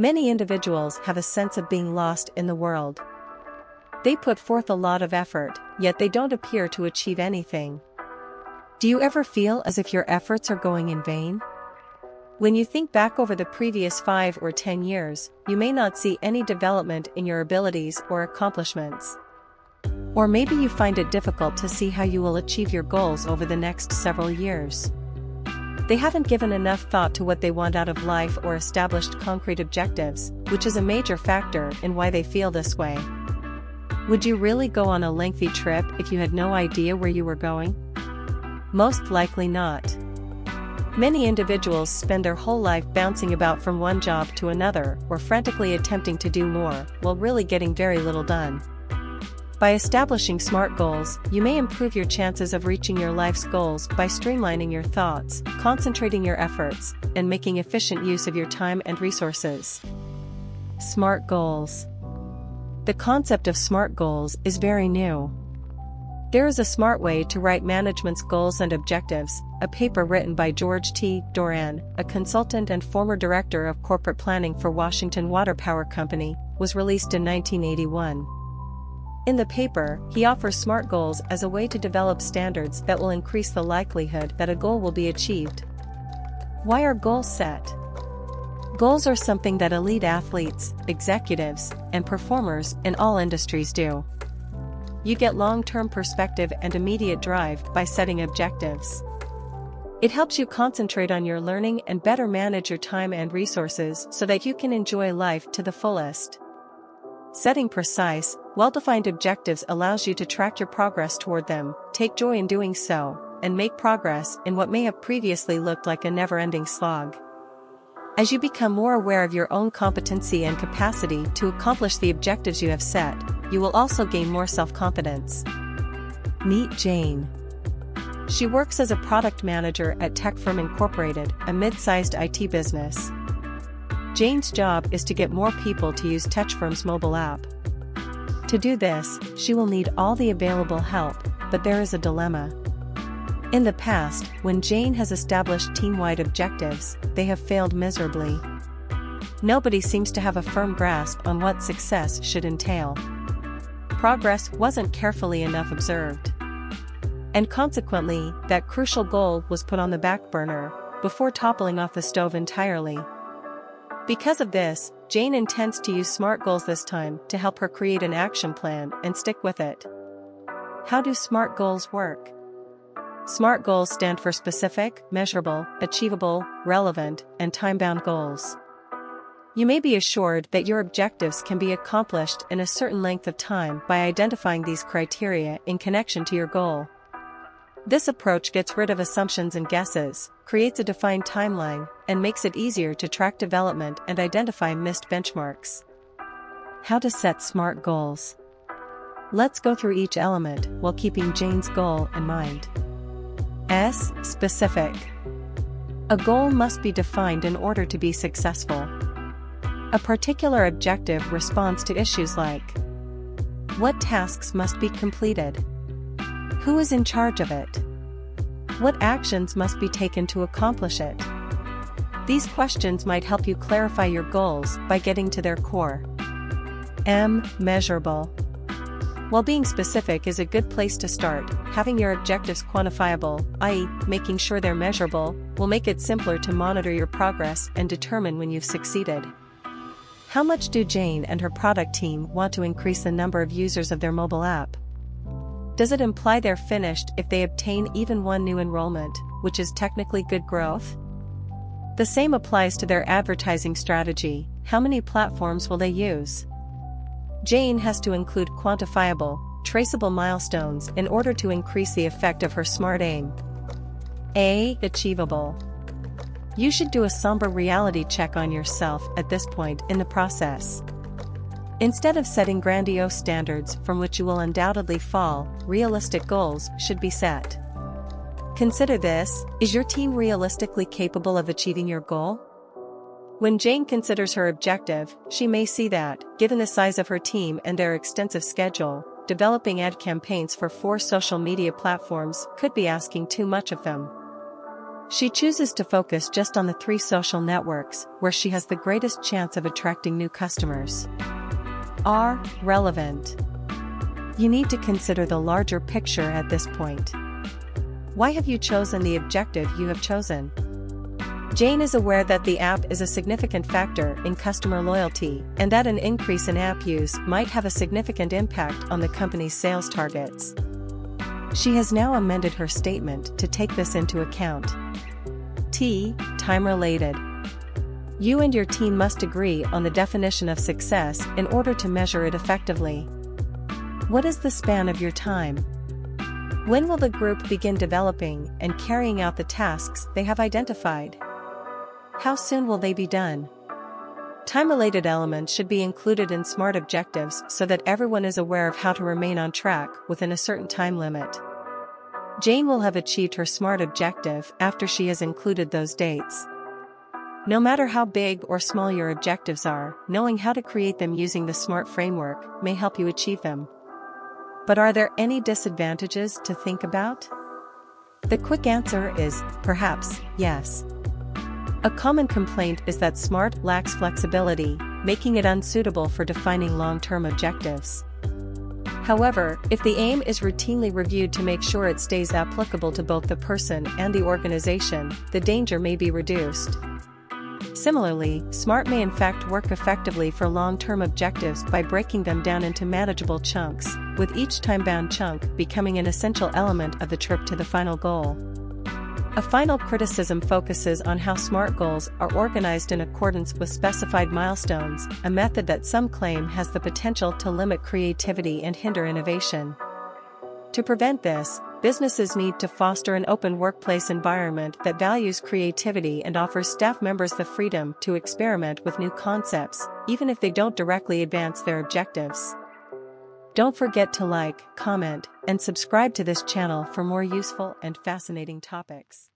Many individuals have a sense of being lost in the world. They put forth a lot of effort, yet they don't appear to achieve anything. Do you ever feel as if your efforts are going in vain? When you think back over the previous 5 or 10 years, you may not see any development in your abilities or accomplishments. Or maybe you find it difficult to see how you will achieve your goals over the next several years. They haven't given enough thought to what they want out of life or established concrete objectives, which is a major factor in why they feel this way. Would you really go on a lengthy trip if you had no idea where you were going? Most likely not. Many individuals spend their whole life bouncing about from one job to another or frantically attempting to do more while really getting very little done. By establishing SMART goals, you may improve your chances of reaching your life's goals by streamlining your thoughts, concentrating your efforts, and making efficient use of your time and resources. SMART goals. The concept of SMART goals is very new. There is a smart way to write management's goals and objectives. A paper written by George T. Doran, a consultant and former director of corporate planning for Washington Water Power Company, was released in 1981. In the paper, he offers SMART goals as a way to develop standards that will increase the likelihood that a goal will be achieved. Why are goals set? Goals are something that elite athletes, executives, and performers in all industries do. You get long-term perspective and immediate drive by setting objectives. It helps you concentrate on your learning and better manage your time and resources so that you can enjoy life to the fullest. Setting precise, well-defined objectives allows you to track your progress toward them, take joy in doing so, and make progress in what may have previously looked like a never-ending slog. As you become more aware of your own competency and capacity to accomplish the objectives you have set, you will also gain more self-confidence. Meet Jane. She works as a product manager at Tech Firm Incorporated, a mid-sized IT business. Jane's job is to get more people to use Tech Firm's mobile app. To do this, she will need all the available help, but there is a dilemma. In the past, when Jane has established team-wide objectives, they have failed miserably. Nobody seems to have a firm grasp on what success should entail. Progress wasn't carefully enough observed. And consequently, that crucial goal was put on the back burner, before toppling off the stove entirely. Because of this, Jane intends to use SMART goals this time to help her create an action plan and stick with it. How do SMART goals work? SMART goals stand for specific, measurable, achievable, relevant, and time-bound goals. You may be assured that your objectives can be accomplished in a certain length of time by identifying these criteria in connection to your goal. This approach gets rid of assumptions and guesses, creates a defined timeline, and makes it easier to track development and identify missed benchmarks. How to set SMART goals. Let's go through each element while keeping Jane's goal in mind. S. Specific. A goal must be defined in order to be successful. A particular objective responds to issues like: what tasks must be completed? Who is in charge of it? What actions must be taken to accomplish it? These questions might help you clarify your goals by getting to their core. M. Measurable. While being specific is a good place to start, having your objectives quantifiable, i.e., making sure they're measurable, will make it simpler to monitor your progress and determine when you've succeeded. How much do Jane and her product team want to increase the number of users of their mobile app? Does it imply they're finished if they obtain even one new enrollment, which is technically good growth? The same applies to their advertising strategy. How many platforms will they use? Jane has to include quantifiable, traceable milestones in order to increase the effect of her SMART aim. A. Achievable. You should do a somber reality check on yourself at this point in the process. Instead of setting grandiose standards from which you will undoubtedly fall, realistic goals should be set. Consider this: is your team realistically capable of achieving your goal? When Jane considers her objective, she may see that, given the size of her team and their extensive schedule, developing ad campaigns for 4 social media platforms could be asking too much of them. She chooses to focus just on the 3 social networks where she has the greatest chance of attracting new customers. R. Relevant. You need to consider the larger picture at this point. Why have you chosen the objective you have chosen? Jane is aware that the app is a significant factor in customer loyalty and that an increase in app use might have a significant impact on the company's sales targets. She has now amended her statement to take this into account. T. Time-related. You and your team must agree on the definition of success in order to measure it effectively. What is the span of your time? When will the group begin developing and carrying out the tasks they have identified? How soon will they be done? Time-related elements should be included in SMART objectives so that everyone is aware of how to remain on track within a certain time limit. Jane will have achieved her SMART objective after she has included those dates. No matter how big or small your objectives are, knowing how to create them using the SMART framework may help you achieve them. But are there any disadvantages to think about? The quick answer is, perhaps, yes. A common complaint is that SMART lacks flexibility, making it unsuitable for defining long-term objectives. However, if the aim is routinely reviewed to make sure it stays applicable to both the person and the organization, the danger may be reduced. Similarly, SMART may in fact work effectively for long-term objectives by breaking them down into manageable chunks, with each time-bound chunk becoming an essential element of the trip to the final goal. A final criticism focuses on how SMART goals are organized in accordance with specified milestones, a method that some claim has the potential to limit creativity and hinder innovation. To prevent this, businesses need to foster an open workplace environment that values creativity and offers staff members the freedom to experiment with new concepts, even if they don't directly advance their objectives. Don't forget to like, comment, and subscribe to this channel for more useful and fascinating topics.